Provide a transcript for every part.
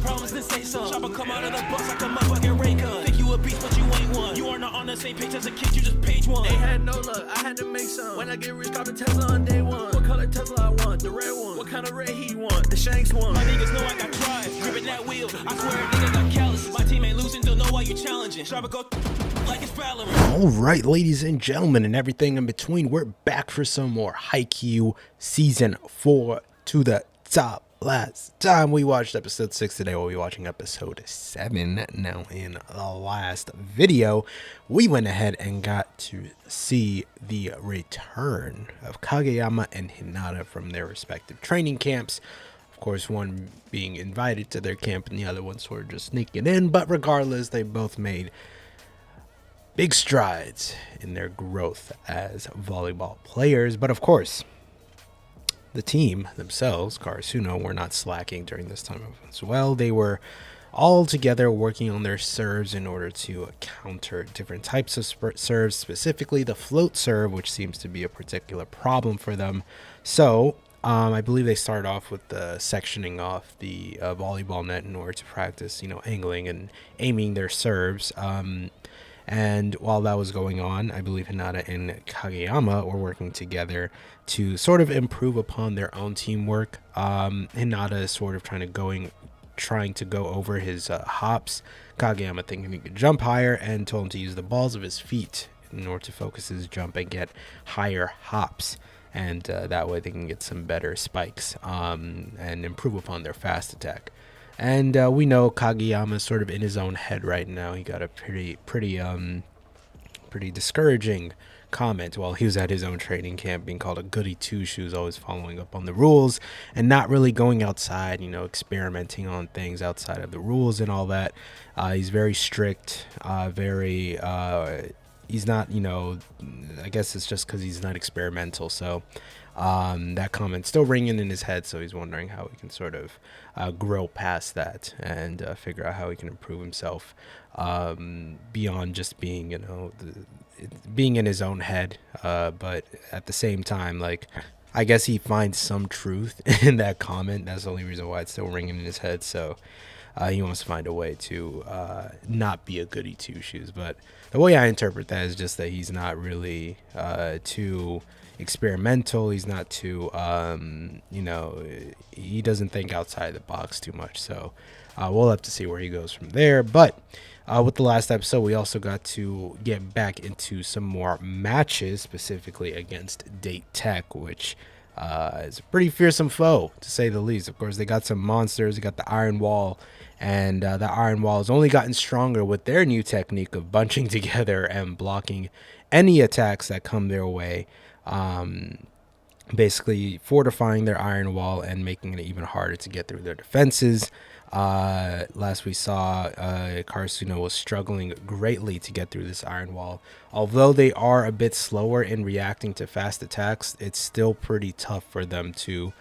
got problems, then say some. Chopper come out of the bus like a motherfucking ray gun. Think you a beast, but you ain't one. You are not on the same page as a kid, you just page one. They had no luck, I had to make some. When I get rich, cop a Tesla on day one. What color Tesla I want? The red one. What kind of red he want? The Shanks one. My niggas know I got drive, gripping that wheel. I swear a nigga got callous. My team ain't losing, don't know why you challenging. Chopper go like it's Valorant. Alright, ladies and gentlemen, and everything in between, we're back for some more Haikyuu Season 4 to the top. Last time we watched episode 6, today we'll be watching episode 7. Now, in the last video, we went ahead and got to see the return of Kageyama and Hinata from their respective training camps. Of course, one being invited to their camp and the other one sort of just sneaking in, but regardless, they both made big strides in their growth as volleyball players. But of course, the team themselves, Karasuno, were not slacking during this time as well. They were all together working on their serves in order to counter different types of serves, specifically the float serve, which seems to be a particular problem for them. So I believe they started off with the sectioning off the volleyball net in order to practice, angling and aiming their serves. And while that was going on, I believe Hinata and Kageyama were working together to sort of improve upon their own teamwork. Hinata is sort of trying to go over his hops. Kageyama thinking he could jump higher and told him to use the balls of his feet in order to focus his jump and get higher hops. And that way they can get some better spikes and improve upon their fast attack. And we know Kageyama's sort of in his own head right now. He got a pretty discouraging comment while he was at his own training camp, being called a goody two-shoes, always following up on the rules and not really going outside, experimenting on things outside of the rules and all that. He's very strict, he's not, I guess it's just because he's not experimental. So that comment's still ringing in his head, so he's wondering how he can sort of grow past that and figure out how he can improve himself beyond just being, being in his own head. But at the same time, I guess he finds some truth in that comment. That's the only reason why it's still ringing in his head. So he wants to find a way to not be a goody two-shoes. But the way I interpret that is just that he's not really too experimental. He's not too, he doesn't think outside the box too much. So we'll have to see where he goes from there. But with the last episode, we also got to get back into some more matches, specifically against Date Tech, which is a pretty fearsome foe, to say the least. Of course, they got some monsters. They got the Iron Wall, and the Iron Wall has only gotten stronger with their new technique of bunching together and blocking any attacks that come their way. Basically fortifying their Iron Wall and making it even harder to get through their defenses. Last we saw, Karasuno was struggling greatly to get through this Iron Wall. Although they are a bit slower in reacting to fast attacks, it's still pretty tough for them to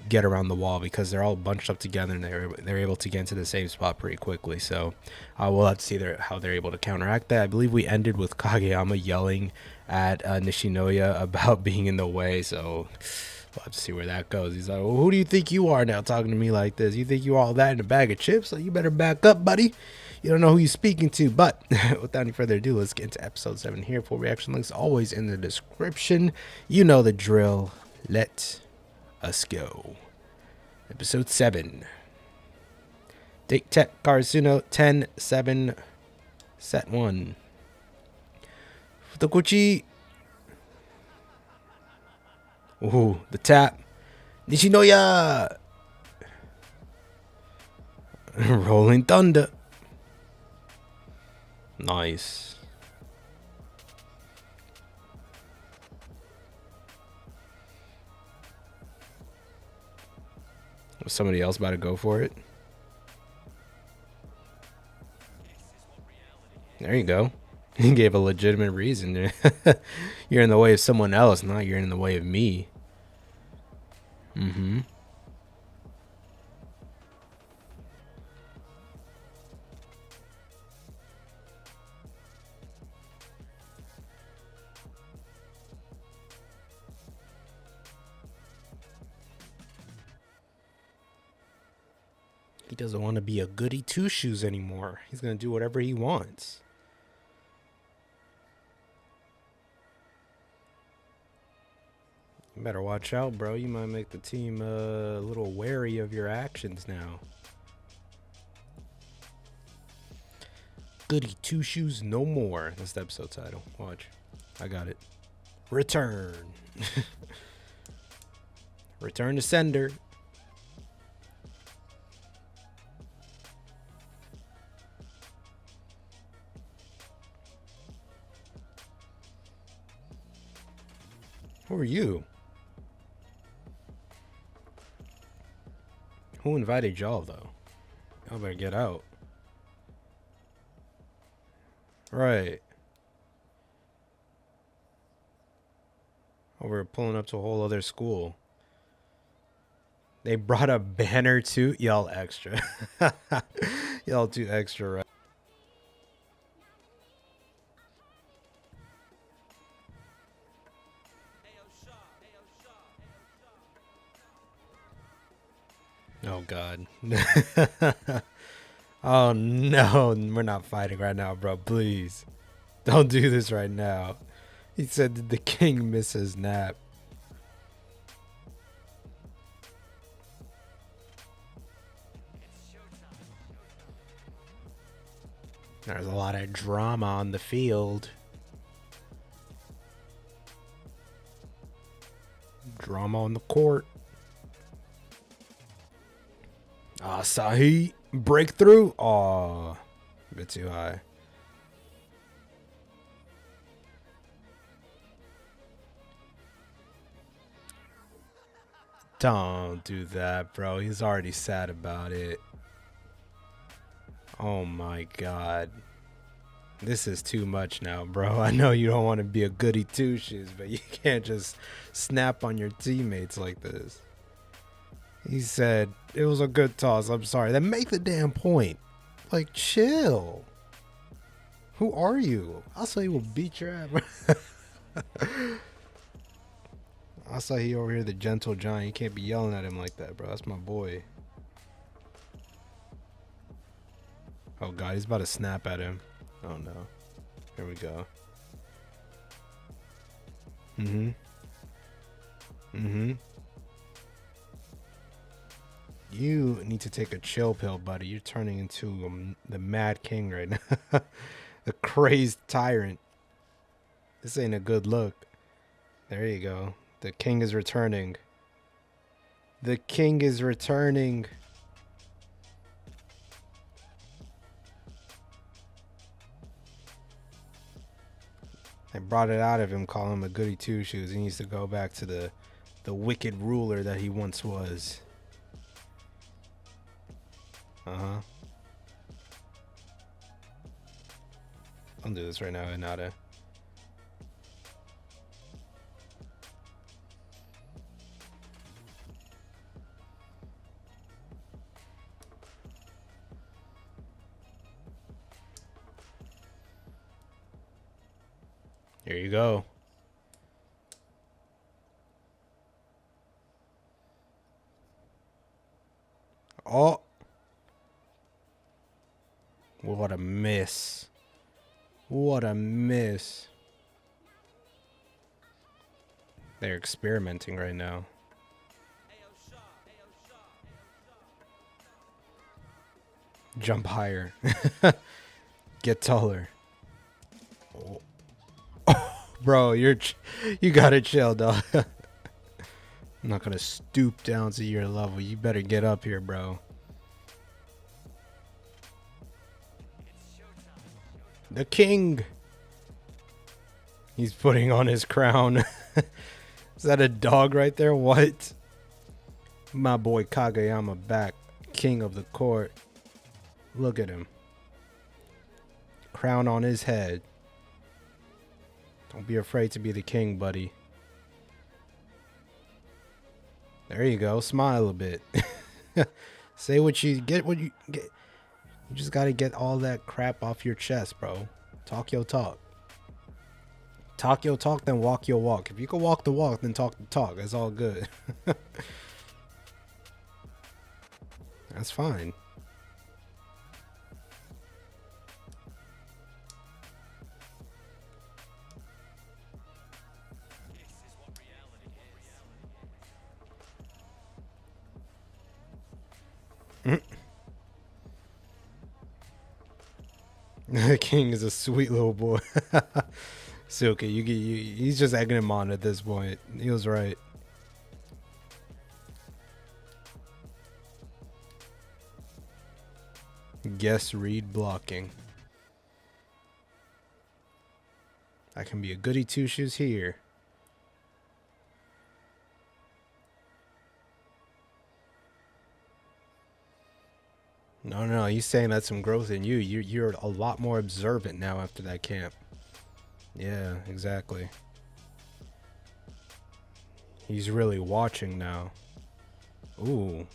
get around the wall because they're all bunched up together and they're able to get into the same spot pretty quickly. So we'll have to see how they're able to counteract that. I believe we ended with Kageyama yelling at Nishinoya about being in the way. So we'll have to see where that goes. He's like, well, who do you think you are now talking to me like this? You think you all that in a bag of chips? So you better back up, buddy. You don't know who you're speaking to. But without any further ado, let's get into episode 7 here. Full reaction links always in the description. You know the drill. Let us go. Episode 7. Date Tech Karasuno 10-7 set 1. Futokuchi. Ooh, the tap. Nishinoya. Rolling Thunder. Nice. Was somebody else about to go for it? There you go. He gave a legitimate reason. You're in the way of someone else, not you're in the way of me. Mm-hmm. He doesn't want to be a goody two-shoes anymore. He's going to do whatever he wants. You better watch out, bro. You might make the team a little wary of your actions now. Goody two-shoes no more. That's the episode title. Watch. I got it. Return. Return to sender. Who are you? Who invited y'all, though? Y'all better get out. Right. Oh, we're pulling up to a whole other school. They brought a banner too? Y'all extra. Y'all too extra, right? Oh God. Oh no, we're not fighting right now, bro. Please. Don't do this right now. He said, did the king miss his nap? There's a lot of drama on the field. Drama on the court. Asahi breakthrough. Oh, a bit too high. Don't do that, bro. He's already sad about it. Oh my God. This is too much now, bro. I know you don't want to be a goody two-shoes, but you can't just snap on your teammates like this. He said, it was a good toss. I'm sorry. Then make the damn point. Like, chill. Who are you? Asahi will beat your ass. Asahi over here, the gentle giant. You can't be yelling at him like that, bro. That's my boy. Oh, God. He's about to snap at him. Oh, no. Here we go. You need to take a chill pill, buddy. You're turning into the Mad King right now. The crazed tyrant. This ain't a good look. There you go. The king is returning. The king is returning. They brought it out of him, calling him a goody two-shoes. He needs to go back to the wicked ruler that he once was. I'll do this right now, Hinata. Here you go. Oh. What a miss. What a miss. They're experimenting right now. Jump higher. Get taller. Oh. Bro, you gotta chill, dog. I'm not gonna stoop down to your level. You better get up here, bro. The king. He's putting on his crown. Is that a dog right there? What? My boy Kageyama back. King of the court. Look at him. Crown on his head. Don't be afraid to be the king, buddy. There you go. Smile a bit. Say what you get. What you get. You just gotta get all that crap off your chest, bro. Talk your talk. Talk your talk, then walk your walk. If you can walk the walk, then talk the talk. That's all good. That's fine. King is a sweet little boy. Silky, he's just egging him on at this point. He was right. Guess read blocking. I can be a goody two shoes here. No, he's saying that's some growth in you. You're a lot more observant now after that camp. Yeah, exactly. He's really watching now. Ooh.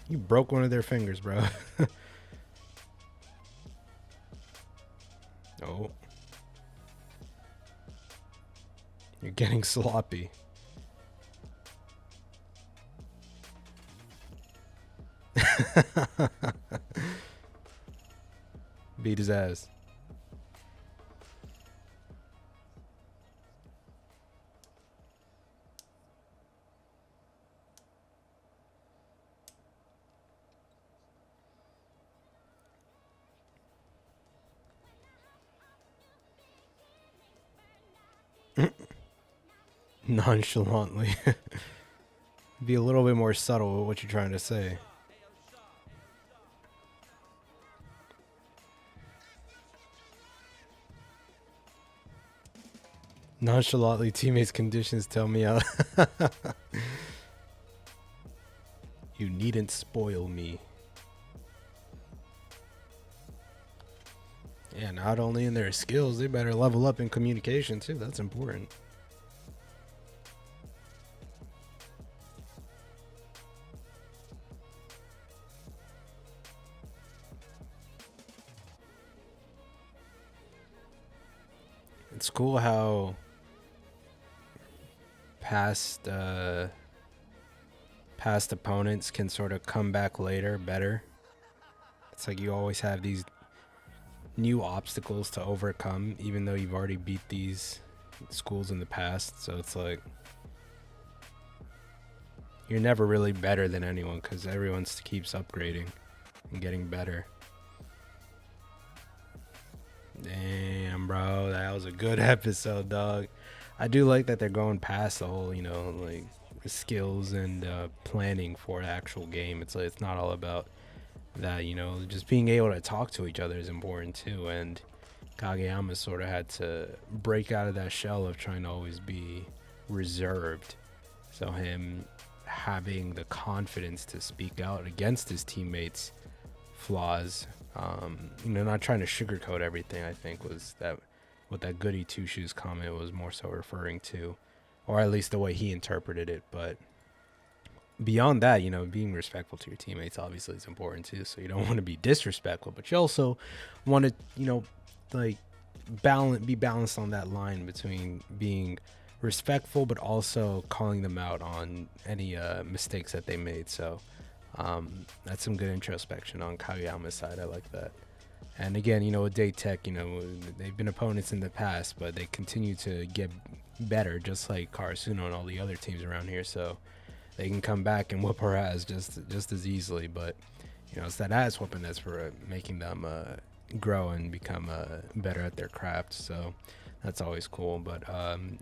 You broke one of their fingers, bro. Oh. You're getting sloppy. Beat his ass. Nonchalantly. Be a little bit more subtle with what you're trying to say. Nonchalantly, teammates' conditions tell me out. You needn't spoil me. Yeah, not only in their skills, they better level up in communication too. That's important. It's cool how past opponents can sort of come back later better. It's like you always have these new obstacles to overcome, even though you've already beat these schools in the past. So it's like you're never really better than anyone because everyone keeps upgrading and getting better. Damn, bro, that was a good episode, dog. I do like that they're going past the whole, you know, like skills and planning for the actual game. It's like it's not all about that, you know. Just being able to talk to each other is important too. And Kageyama sort of had to break out of that shell of trying to always be reserved. So him having the confidence to speak out against his teammates' flaws. You know, not trying to sugarcoat everything, I think was that what that goody two shoes comment was more so referring to, or at least the way he interpreted it. But beyond that, you know, being respectful to your teammates obviously is important too. So you don't want to be disrespectful, but you also want to, you know, like be balanced on that line between being respectful but also calling them out on any mistakes that they made. So that's some good introspection on Kageyama's side. I like that. And again, you know, with Date Tech, you know, they've been opponents in the past, but they continue to get better, just like Karasuno and all the other teams around here. So they can come back and whoop our ass just as easily. But, you know, it's that ass whooping that's for making them grow and become better at their craft. So that's always cool. But,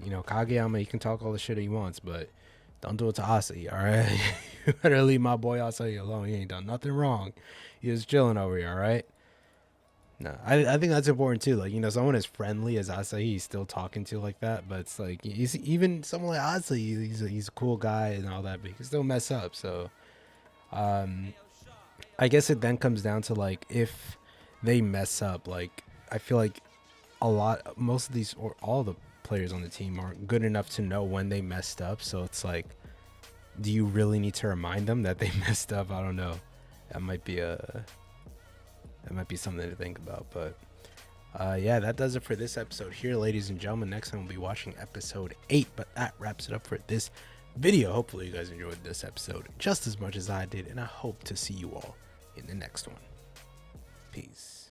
you know, Kageyama, he can talk all the shit he wants, but don't do it to Asahi, all right? You better leave my boy Asahi alone. He ain't done nothing wrong. He was chilling over here, all right? No, I think that's important too. Like, you know, someone as friendly as Asahi, he's still talking to like that. But it's like, he's even someone like Asahi, he's a cool guy and all that, but he can still mess up. So, I guess it then comes down to like, if they mess up, like, I feel like most of these, or all the players on the team aren't good enough to know when they messed up. So it's like, do you really need to remind them that they messed up? I don't know. That might be something to think about. But yeah, that does it for this episode here, ladies and gentlemen. Next time we'll be watching episode 8, but that wraps it up for this video. Hopefully you guys enjoyed this episode just as much as I did, and I hope to see you all in the next one. Peace.